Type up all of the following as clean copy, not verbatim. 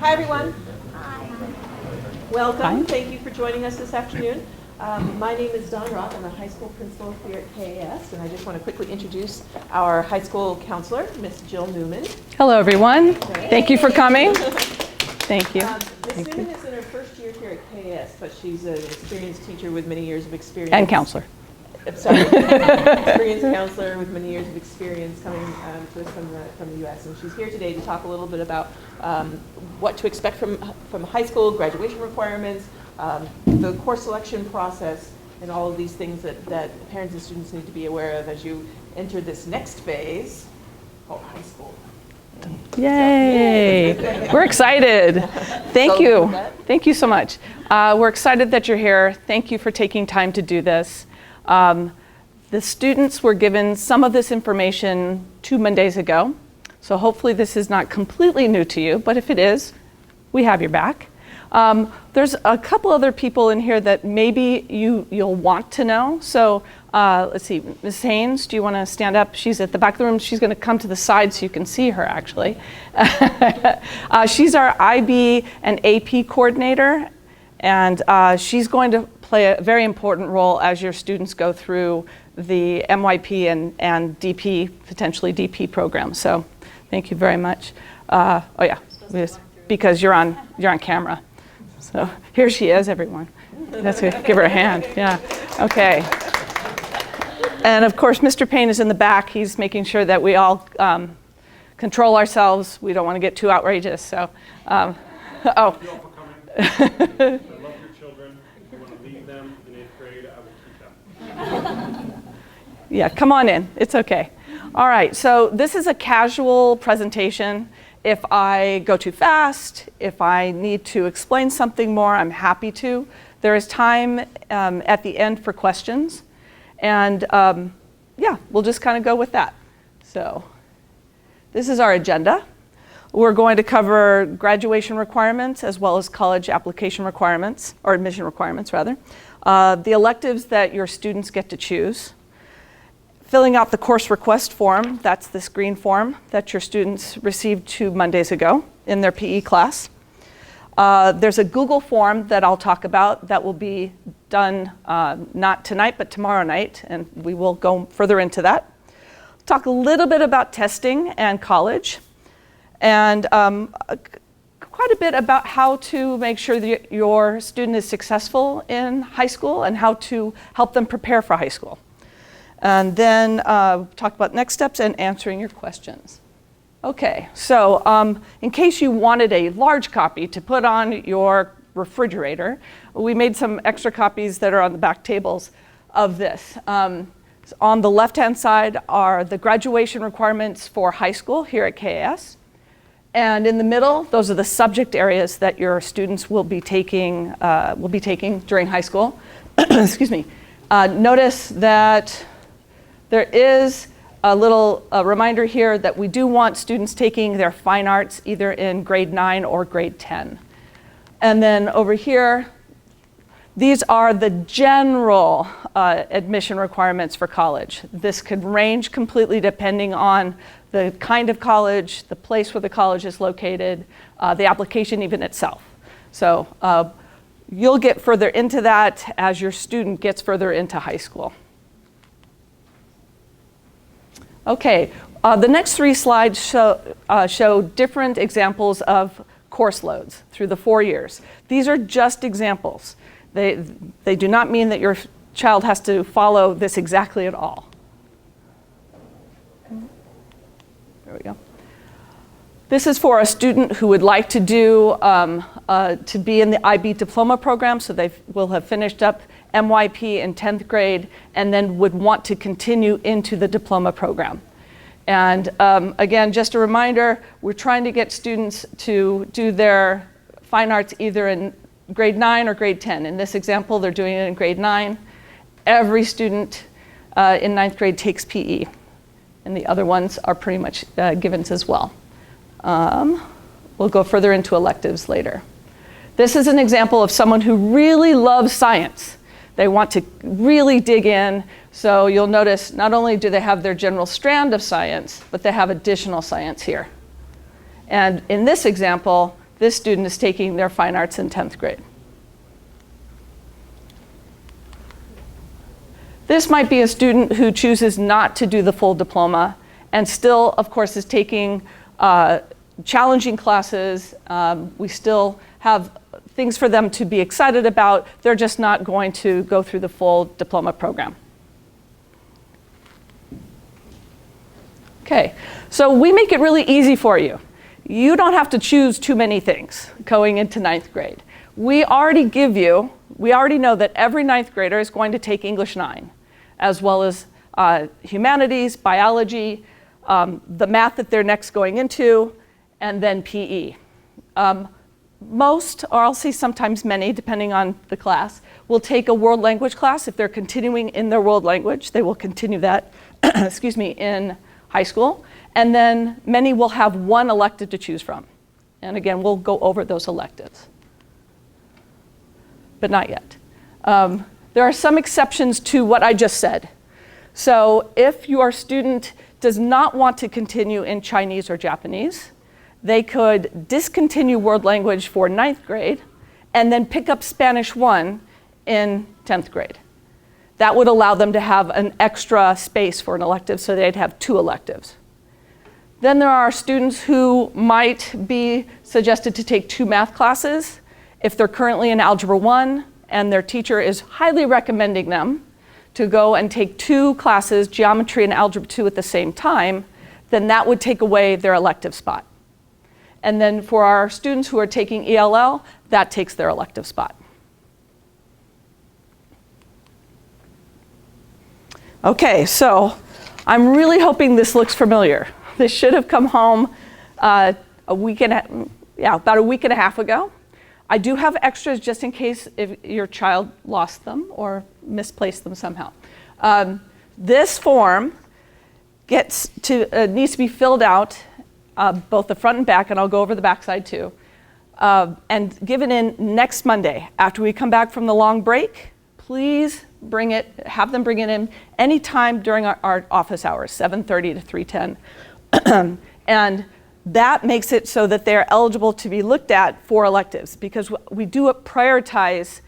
Hi, everyone. Hi. Welcome. Hi. Thank you for joining us this afternoon. My name is Dawn Roth. I'm a high school principal here at KAS, and I just want to quickly introduce our high school counselor, Miss Jill Newman. Hello, everyone. Thank you for coming. Thank you. Ms. Newman is in her first year here at KAS, but she's an experienced teacher with many years of experience. And counselor. Sorry, experienced counselor with many years of experience coming to us from the U.S. And she's here today to talk a little bit about what to expect from high school, graduation requirements, the course selection process, and all of these things that parents and students need to be aware of as you enter this next phase called high school. Yay! We're excited. Thank you. Thank you so much. We're excited that you're here. Thank you for taking time to do this. The students were given some of this information 2 Mondays ago, so hopefully this is not completely new to you, but if it is, we have your back. There's a couple other people in here that maybe you'll want to know. So let's see, Ms. Haynes, do you want to stand up? She's at the back of the room. She's going to come to the side so you can see her, actually. She's our IB and AP coordinator, and she's going to play a very important role as your students go through the MYP and DP, potentially DP program. So thank you very much. Oh yeah, because you're on camera. So here she is, everyone. Let's give her a hand. Yeah. Okay. And of course, Mr. Payne is in the back. He's making sure that we all control ourselves. We don't want to get too outrageous. So, oh. Thank you all for coming. I love your children. If you want to leave them in 8th grade, I will keep them. Yeah, come on in. It's okay. All right. So this is a casual presentation. If I go too fast, if I need to explain something more, I'm happy to. There is time at the end for questions. And yeah, we'll just kind of go with that. So this is our agenda. We're going to cover graduation requirements as well as college application requirements, or admission requirements rather. The electives that your students get to choose. Filling out the course request form, that's this green form that your students received 2 Mondays ago in their PE class. There's a Google form that I'll talk about that will be done not tonight, but tomorrow night, and we will go further into that. Talk a little bit about testing and college, and quite a bit about how to make sure that your student is successful in high school and how to help them prepare for high school. And then talk about next steps and answering your questions. Okay, so in case you wanted a large copy to put on your refrigerator, we made some extra copies that are on the back tables of this. On the left-hand side are the graduation requirements for high school here at KAS. And in the middle, those are the subject areas that your students will be taking during high school. Excuse me. Notice that there is a little reminder here that we do want students taking their fine arts either in grade 9 or grade 10. And then over here, these are the general admission requirements for college. This could range completely depending on the kind of college, the place where the college is located, the application even itself. So you'll get further into that as your student gets further into high school. Okay, the next 3 slides show different examples of course loads through the 4 years. These are just examples. They do not mean that your child has to follow this exactly at all. There we go. This is for a student who would like to do to be in the IB diploma program, so they will have finished up MYP in 10th grade and then would want to continue into the diploma program. And again, just a reminder, we're trying to get students to do their fine arts either in grade 9 or grade 10. In this example, they're doing it in grade 9. Every student in 9th grade takes PE, and the other ones are pretty much givens as well. We'll go further into electives later. This is an example of someone who really loves science. They want to really dig in, so you'll notice not only do they have their general strand of science, but they have additional science here. And in this example, this student is taking their fine arts in 10th grade. This might be a student who chooses not to do the full diploma and still, of course, is taking challenging classes. We still have things for them to be excited about. They're just not going to go through the full diploma program. Okay, so we make it really easy for you. You don't have to choose too many things going into 9th grade. We already know that every 9th grader is going to take English 9, as well as humanities, biology, the math that they're next going into, and then PE. Most, or I'll say sometimes many, depending on the class, will take a world language class. If they're continuing in their world language, they will continue that, in high school. And then many will have one elective to choose from. And again, we'll go over those electives. But not yet. There are some exceptions to what I just said. So if your student does not want to continue in Chinese or Japanese, they could discontinue world language for 9th grade and then pick up Spanish 1 in 10th grade. That would allow them to have an extra space for an elective, so they'd have 2 electives. Then there are students who might be suggested to take 2 math classes. If they're currently in Algebra 1 and their teacher is highly recommending them to go and take 2 classes, Geometry and Algebra 2 at the same time, then that would take away their elective spot. And then for our students who are taking ELL, that takes their elective spot. Okay, so I'm really hoping this looks familiar. This should have come home about a week and a half ago. I do have extras just in case if your child lost them or misplaced them somehow. This form needs to be filled out, both the front and back, and I'll go over the back side too, and given in next Monday. After we come back from the long break, please have them bring it in anytime during our office hours, 7:30 to 3:10. And that makes it so that they're eligible to be looked at for electives, because we do prioritize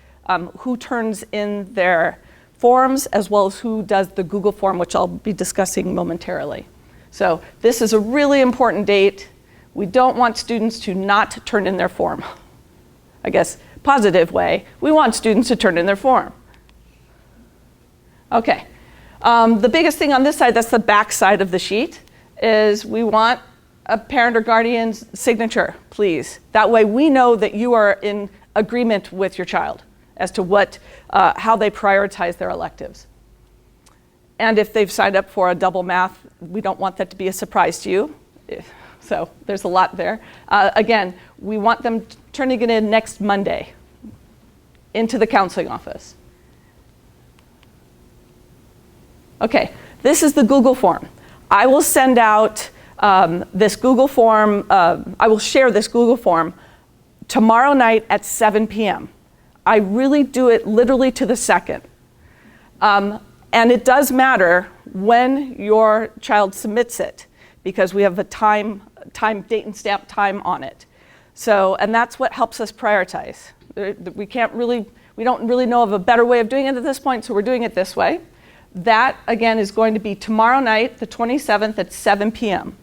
who turns in their forms as well as who does the Google form, which I'll be discussing momentarily. So this is a really important date. We don't want students to not turn in their form. I guess, positive way, we want students to turn in their form. Okay, the biggest thing on this side, that's the back side of the sheet, is we want a parent or guardian's signature, please. That way we know that you are in agreement with your child as to how they prioritize their electives. And if they've signed up for a double math, we don't want that to be a surprise to you. So there's a lot there. Again, we want them turning it in next Monday into the counseling office. Okay, this is the Google form. I will send out this Google form, I will share this Google form tomorrow night at 7 p.m. I really do it literally to the second. And it does matter when your child submits it, because we have a date and stamp time on it. So, and that's what helps us prioritize. We don't really know of a better way of doing it at this point, so we're doing it this way. That, again, is going to be tomorrow night, the 27th at 7 p.m.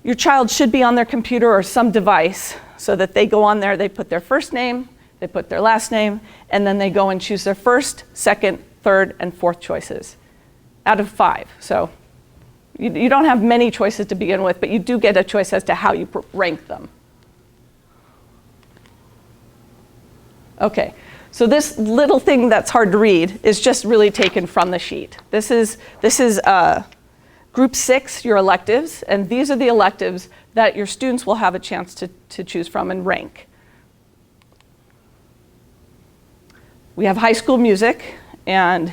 Your child should be on their computer or some device so that they go on there, they put their first name, they put their last name, and then they go and choose their first, second, third, and fourth choices out of 5. So you don't have many choices to begin with, but you do get a choice as to how you rank them. Okay. So this little thing that's hard to read is just really taken from the sheet. This is Group 6, your electives, and these are the electives that your students will have a chance to choose from and rank. We have high school music, and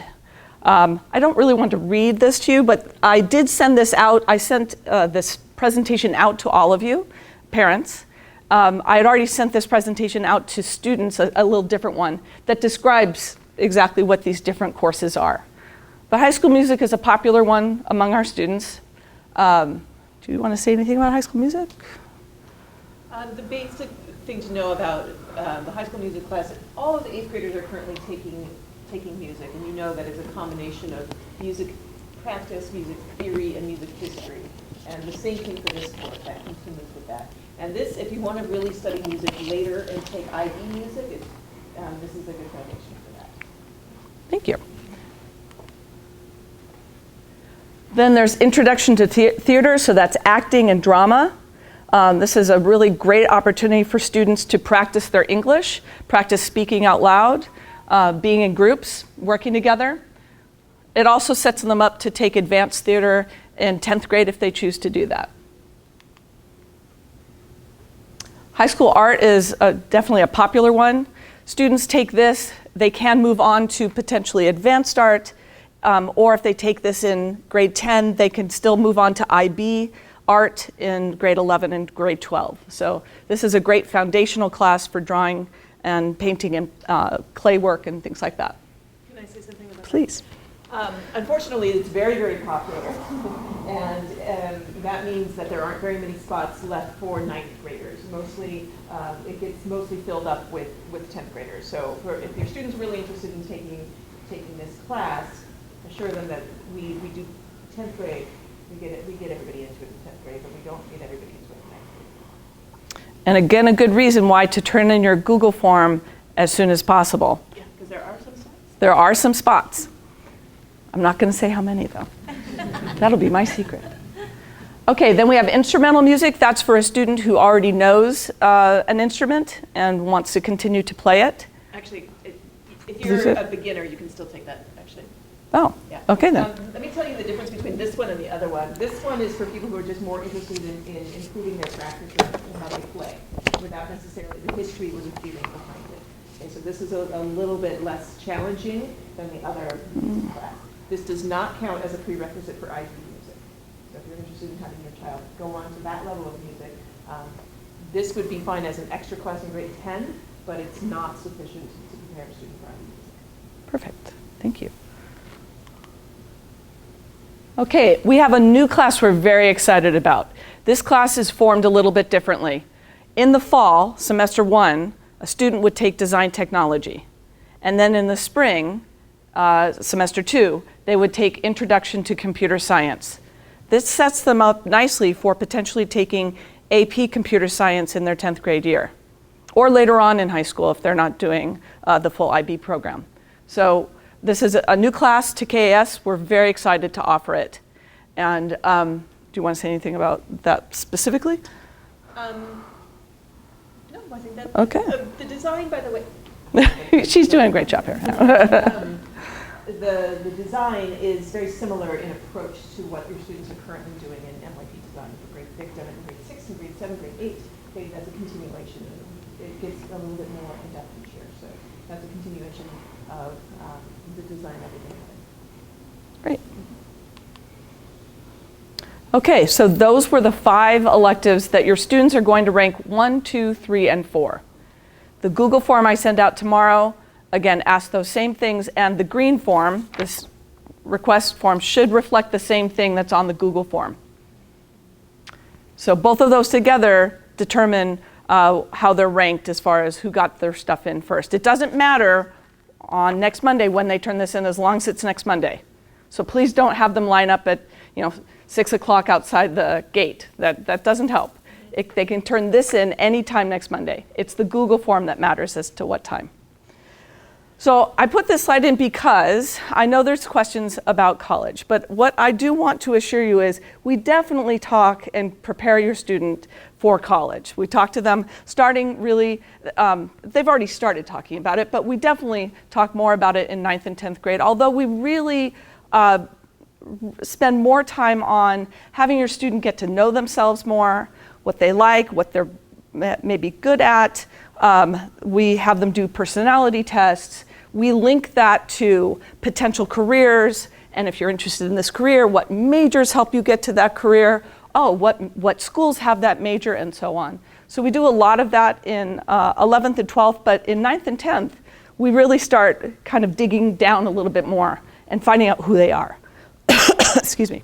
I don't really want to read this to you, but I did send this out. I sent this presentation out to all of you, parents. I had already sent this presentation out to students, a little different one, that describes exactly what these different courses are. But high school music is a popular one among our students. Do you want to say anything about high school music? The basic thing to know about the high school music class, all of the 8th graders are currently taking music, and you know that it's a combination of music practice, music theory, and music history. And the same thing for this course, that continues with that. And this, if you want to really study music later and take IB music, this is a good foundation for that. Thank you. Then there's Introduction to Theater, so that's acting and drama. This is a really great opportunity for students to practice their English, practice speaking out loud, being in groups, working together. It also sets them up to take advanced theater in 10th grade if they choose to do that. High school art is definitely a popular one. Students take this, they can move on to potentially advanced art, or if they take this in grade 10, they can still move on to IB art in grade 11 and grade 12. So this is a great foundational class for drawing and painting and clay work and things like that. Can I say something about that? Please. Unfortunately, it's very, very popular, and that means that there aren't very many spots left for 9th graders. Mostly, it gets mostly filled up with 10th graders. So if your student's really interested in taking this class, assure them that we do 10th grade. We get everybody into it in 10th grade, but we don't get everybody into it in 9th grade. And again, a good reason why to turn in your Google form as soon as possible. Yeah, because there are some spots. There are some spots. I'm not going to say how many, though. That'll be my secret. Okay, then we have instrumental music. That's for a student who already knows an instrument and wants to continue to play it. Actually, if you're a beginner, you can still take that, actually. Oh, yeah. Okay then. Let me tell you the difference between this one and the other one. This one is for people who are just more interested in improving their practice and how they play, without necessarily the history or the feeling behind it. Okay, so this is a little bit less challenging than the other class. This does not count as a prerequisite for IB music. So if you're interested in having your child go on to that level of music, this would be fine as an extra class in grade 10, but it's not sufficient to prepare a student for IB music. Perfect. Thank you. Okay, we have a new class we're very excited about. This class is formed a little bit differently. In the fall, semester 1, a student would take design technology. And then in the spring, semester 2, they would take introduction to computer science. This sets them up nicely for potentially taking AP computer science in their 10th grade year, or later on in high school if they're not doing the full IB program. So this is a new class to KAS. We're very excited to offer it. And do you want to say anything about that specifically? No, I think that's okay. The design, by the way. She's doing a great job here. The design is very similar in approach to what your students are currently doing in NYP design for grade 6, done in grade 6 and grade 7, grade 8. Okay, that's a continuation. It gets a little bit more in depth each year. So that's a continuation of the design that we're doing. Great. Okay, so those were the 5 electives that your students are going to rank 1, 2, 3, and 4. The Google form I send out tomorrow, again, asks those same things, and the green form, this request form, should reflect the same thing that's on the Google form. So both of those together determine how they're ranked as far as who got their stuff in first. It doesn't matter on next Monday when they turn this in, as long as it's next Monday. So please don't have them line up at 6 o'clock outside the gate. That doesn't help. They can turn this in anytime next Monday. It's the Google form that matters as to what time. So I put this slide in because I know there's questions about college, but what I do want to assure you is we definitely talk and prepare your student for college. We talk to them starting really, they've already started talking about it, but we definitely talk more about it in 9th and 10th grade, although we really spend more time on having your student get to know themselves more, what they like, what they're maybe good at. We have them do personality tests. We link that to potential careers, and if you're interested in this career, what majors help you get to that career? Oh, what schools have that major, and so on. So we do a lot of that in 11th and 12th, but in 9th and 10th, we really start kind of digging down a little bit more and finding out who they are. Excuse me.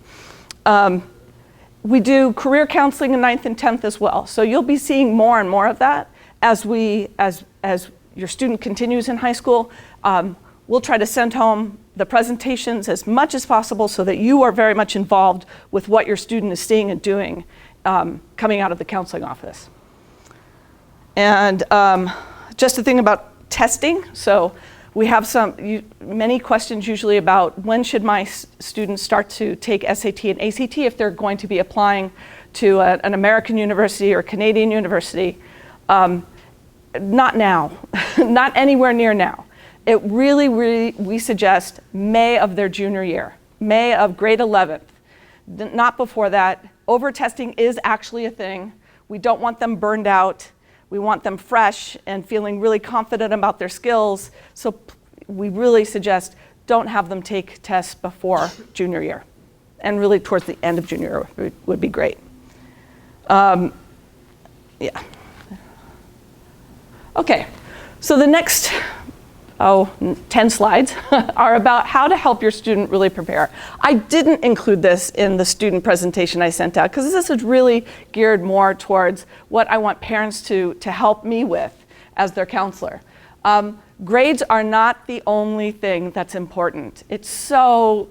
We do career counseling in 9th and 10th as well. So you'll be seeing more and more of that as your student continues in high school. We'll try to send home the presentations as much as possible so that you are very much involved with what your student is seeing and doing coming out of the counseling office. And just a thing about testing. So we have many questions usually about when should my students start to take SAT and ACT if they're going to be applying to an American university or Canadian university. Not now, not anywhere near now. It really, we suggest May of their junior year, May of grade 11th, not before that. Over-testing is actually a thing. We don't want them burned out. We want them fresh and feeling really confident about their skills. So we really suggest don't have them take tests before junior year. And really towards the end of junior year would be great. Yeah. Okay, so the next 10 slides are about how to help your student really prepare. I didn't include this in the student presentation I sent out because this is really geared more towards what I want parents to help me with as their counselor. Grades are not the only thing that's important. It's so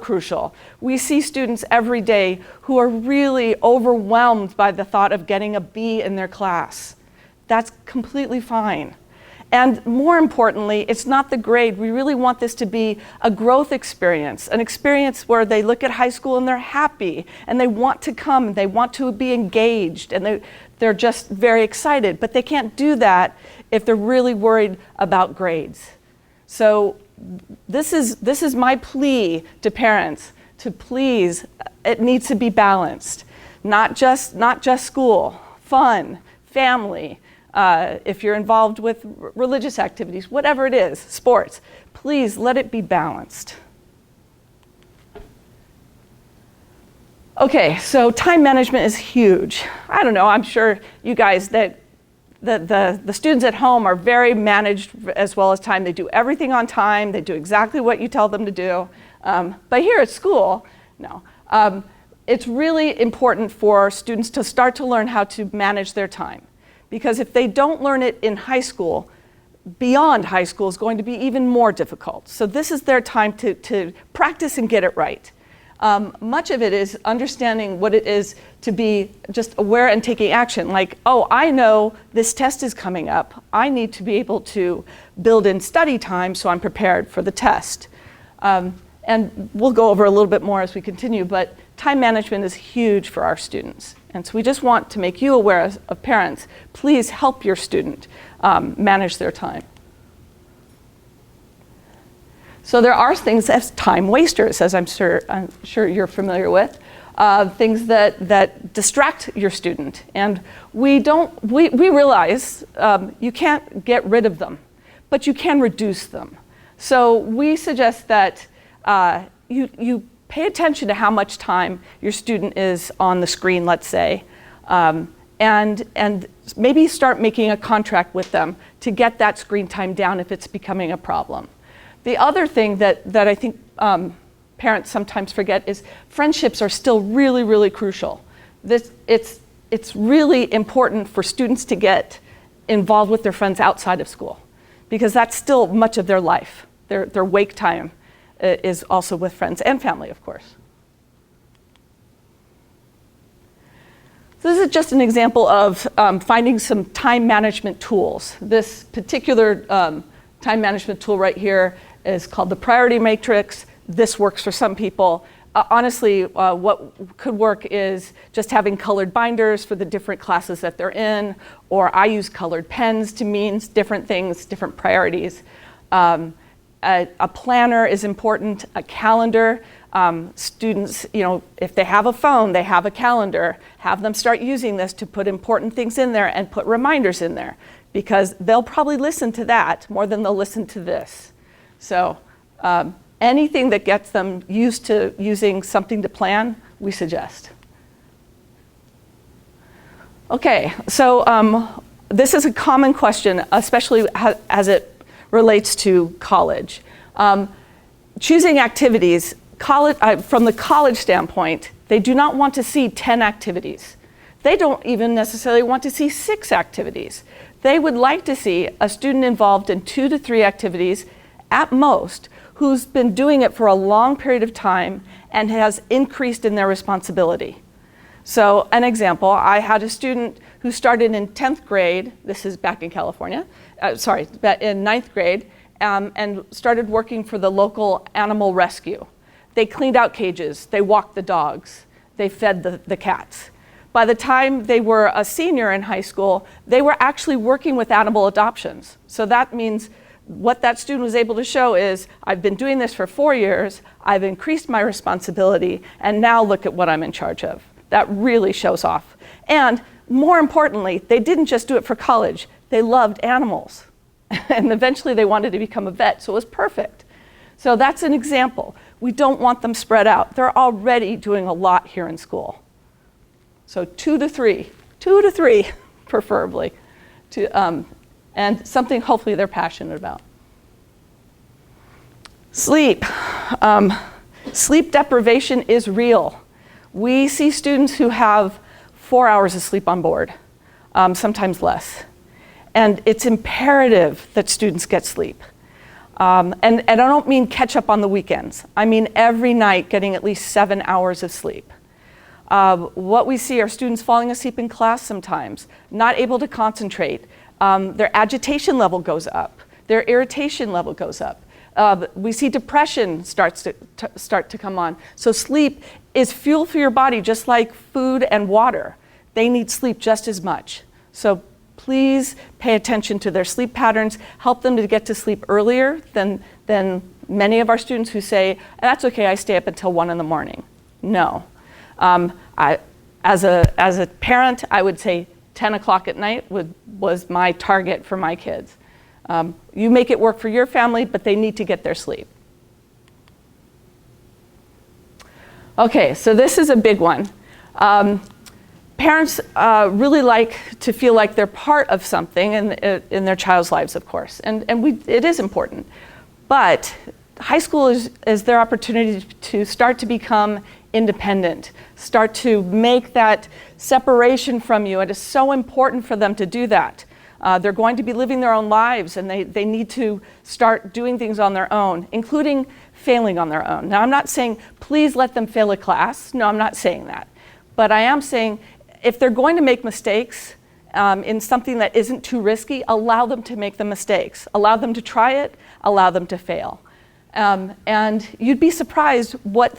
crucial. We see students every day who are really overwhelmed by the thought of getting a B in their class. That's completely fine. And more importantly, it's not the grade. We really want this to be a growth experience, an experience where they look at high school and they're happy and they want to come, and they want to be engaged, and they're just very excited. But they can't do that if they're really worried about grades. So this is my plea to parents to please, it needs to be balanced. Not just school, fun, family. If you're involved with religious activities, whatever it is, sports, please let it be balanced. Okay, so time management is huge. I don't know, I'm sure you guys that the students at home are very managed as well as time. They do everything on time, they do exactly what you tell them to do. But here at school, no. It's really important for students to start to learn how to manage their time. Because if they don't learn it in high school, beyond high school is going to be even more difficult. So this is their time to practice and get it right. Much of it is understanding what it is to be just aware and taking action. Like, oh, I know this test is coming up. I need to be able to build in study time so I'm prepared for the test. And we'll go over a little bit more as we continue, but time management is huge for our students. And so we just want to make you aware of parents. Please help your student manage their time. So there are things as time wasters, as I'm sure you're familiar with, things that distract your student. And we realize you can't get rid of them, but you can reduce them. So we suggest that you pay attention to how much time your student is on the screen, let's say, and maybe start making a contract with them to get that screen time down if it's becoming a problem. The other thing that I think parents sometimes forget is friendships are still really, really crucial. It's really important for students to get involved with their friends outside of school, because that's still much of their life. Their wake time is also with friends and family, of course. So this is just an example of finding some time management tools. This particular time management tool right here is called the priority matrix. This works for some people. Honestly, what could work is just having colored binders for the different classes that they're in, or I use colored pens to mean different things, different priorities. A planner is important, a calendar. Students, if they have a phone, they have a calendar. Have them start using this to put important things in there and put reminders in there, because they'll probably listen to that more than they'll listen to this. So anything that gets them used to using something to plan, we suggest. Okay, so this is a common question, especially as it relates to college. Choosing activities, from the college standpoint, They do not want to see 10 activities. They don't even necessarily want to see 6 activities. They would like to see a student involved in 2 to 3 activities at most, who's been doing it for a long period of time and has increased in their responsibility. So an example, I had a student who started in 10th grade, this is back in California, in 9th grade, and started working for the local animal rescue. They cleaned out cages, they walked the dogs, they fed the cats. By the time they were a senior in high school, they were actually working with animal adoptions. So that means what that student was able to show is, I've been doing this for 4 years, I've increased my responsibility, and now look at what I'm in charge of. That really shows off. And more importantly, they didn't just do it for college, they loved animals. And eventually they wanted to become a vet, so it was perfect. So that's an example. We don't want them spread out. They're already doing a lot here in school. So 2 to 3, preferably, and something hopefully they're passionate about. Sleep. Sleep deprivation is real. We see students who have 4 hours of sleep on board, sometimes less. And it's imperative that students get sleep. And I don't mean catch up on the weekends. I mean every night getting at least 7 hours of sleep. What we see are students falling asleep in class sometimes, not able to concentrate. Their agitation level goes up. Their irritation level goes up. We see depression start to come on. So sleep is fuel for your body, just like food and water. They need sleep just as much. So please pay attention to their sleep patterns. Help them to get to sleep earlier than many of our students who say, that's okay, I stay up until 1 in the morning. No. As a parent, I would say 10 o'clock at night was my target for my kids. You make it work for your family, but they need to get their sleep. Okay, so this is a big one. Parents really like to feel like they're part of something in their child's lives, of course, and it is important. But high school is their opportunity to start to become independent, start to make that separation from you. It is so important for them to do that. They're going to be living their own lives, and they need to start doing things on their own, including failing on their own. Now, I'm not saying please let them fail a class. No, I'm not saying that. But I am saying if they're going to make mistakes in something that isn't too risky, allow them to make the mistakes. Allow them to try it, allow them to fail. And you'd be surprised what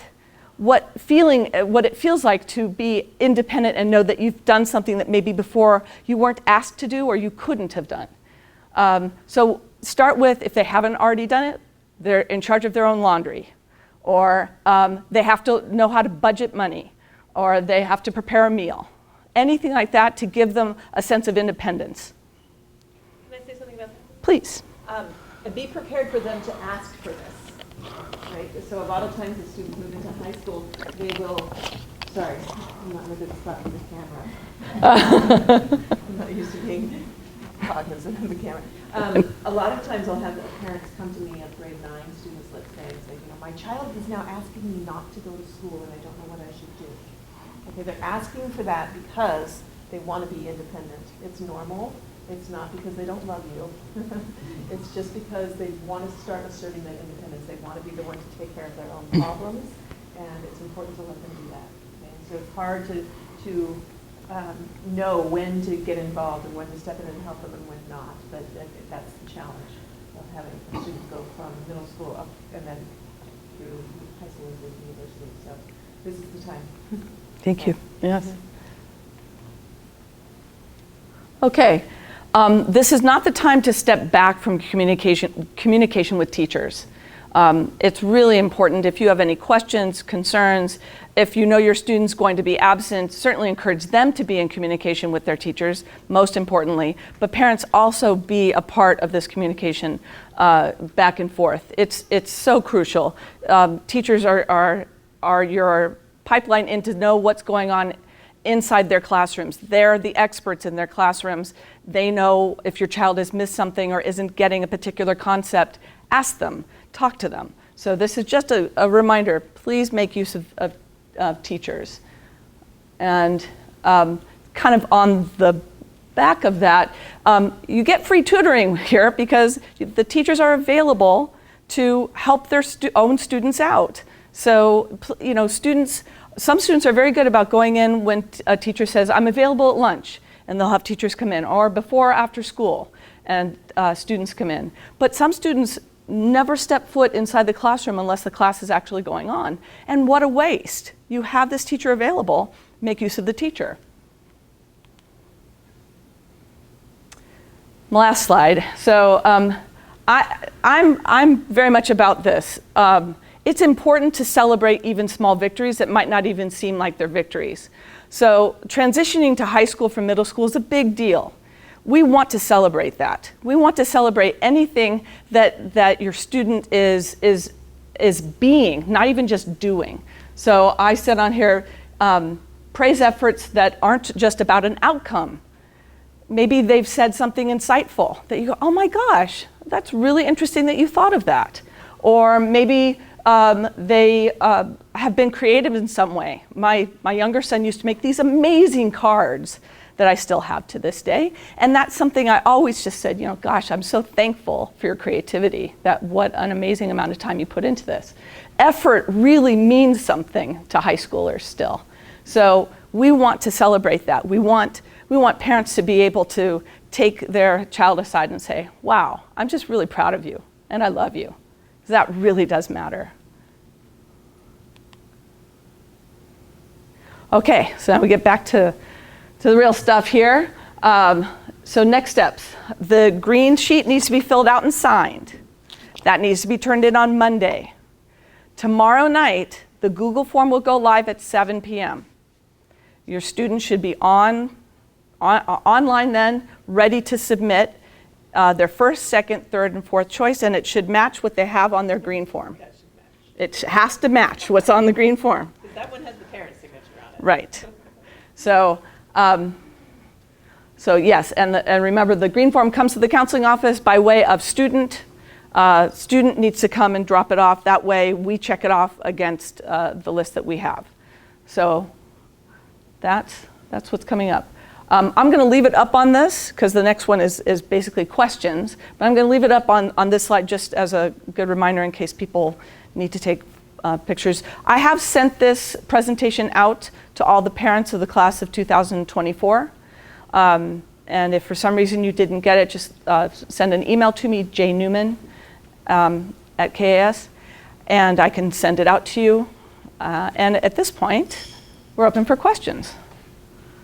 it feels like to be independent and know that you've done something that maybe before you weren't asked to do or you couldn't have done. So start with, if they haven't already done it, they're in charge of their own laundry, or they have to know how to budget money, or they have to prepare a meal. Anything like that to give them a sense of independence. Can I say something about that? Please. And be prepared for them to ask for this. Right? So a lot of times as students move into high school, they will, sorry, I'm not in a good spot with the camera. I'm not used to being cognizant of the camera. A lot of times I'll have parents come to me of grade 9 students, let's say, and say, my child is now asking me not to go to school and I don't know what I should do. Okay, they're asking for that because they want to be independent. It's normal. It's not because they don't love you. It's just because they want to start asserting that independence. They want to be the one to take care of their own problems, and it's important to let them do that. Okay? So it's hard to know when to get involved and when to step in and help them and when not. But that's the challenge of having students go from middle school up and then through high school into university. So this is the time. Thank you. Yes. Okay. This is not the time to step back from communication with teachers. It's really important. If you have any questions, concerns, if you know your student's going to be absent, certainly encourage them to be in communication with their teachers, most importantly. But parents also be a part of this communication back and forth. It's so crucial. Teachers are your pipeline in to know what's going on inside their classrooms. They're the experts in their classrooms. They know if your child has missed something or isn't getting a particular concept. Ask them, talk to them. So this is just a reminder, please make use of teachers. And kind of on the back of that, you get free tutoring here because the teachers are available to help their own students out. So, you know, some students are very good about going in when a teacher says, I'm available at lunch, and they'll have teachers come in, or before or after school, and students come in. But some students never step foot inside the classroom unless the class is actually going on. And what a waste. You have this teacher available, make use of the teacher. Last slide. So I'm very much about this. It's important to celebrate even small victories that might not even seem like they're victories. So transitioning to high school from middle school is a big deal. We want to celebrate that. We want to celebrate anything that your student is being, not even just doing. So I said on here, praise efforts that aren't just about an outcome. Maybe they've said something insightful that you go, oh my gosh, that's really interesting that you thought of that. Or maybe they have been creative in some way. My younger son used to make these amazing cards that I still have to this day. And that's something I always just said, you know, gosh, I'm so thankful for your creativity, that what an amazing amount of time you put into this. Effort really means something to high schoolers still. So we want to celebrate that. We want parents to be able to take their child aside and say, wow, I'm just really proud of you and I love you. That really does matter. Okay, so now we get back to the real stuff here. So next steps. The green sheet needs to be filled out and signed. That needs to be turned in on Monday. Tomorrow night, the Google form will go live at 7 p.m. Your students should be online then, ready to submit their first, second, third, and fourth choice, and it should match what they have on their green form. That should match. It has to match what's on the green form. Because that one has the parent's signature on it. Right. So, so yes, and remember the green form comes to the counseling office by way of student. Student needs to come and drop it off. That way we check it off against the list that we have. So that's what's coming up. I'm going to leave it up on this because the next one is basically questions. But I'm going to leave it up on this slide just as a good reminder in case people need to take pictures. I have sent this presentation out to all the parents of the class of 2024. And if for some reason you didn't get it, just send an email to me, Newman at KAS, and I can send it out to you. And at this point, we're open for questions.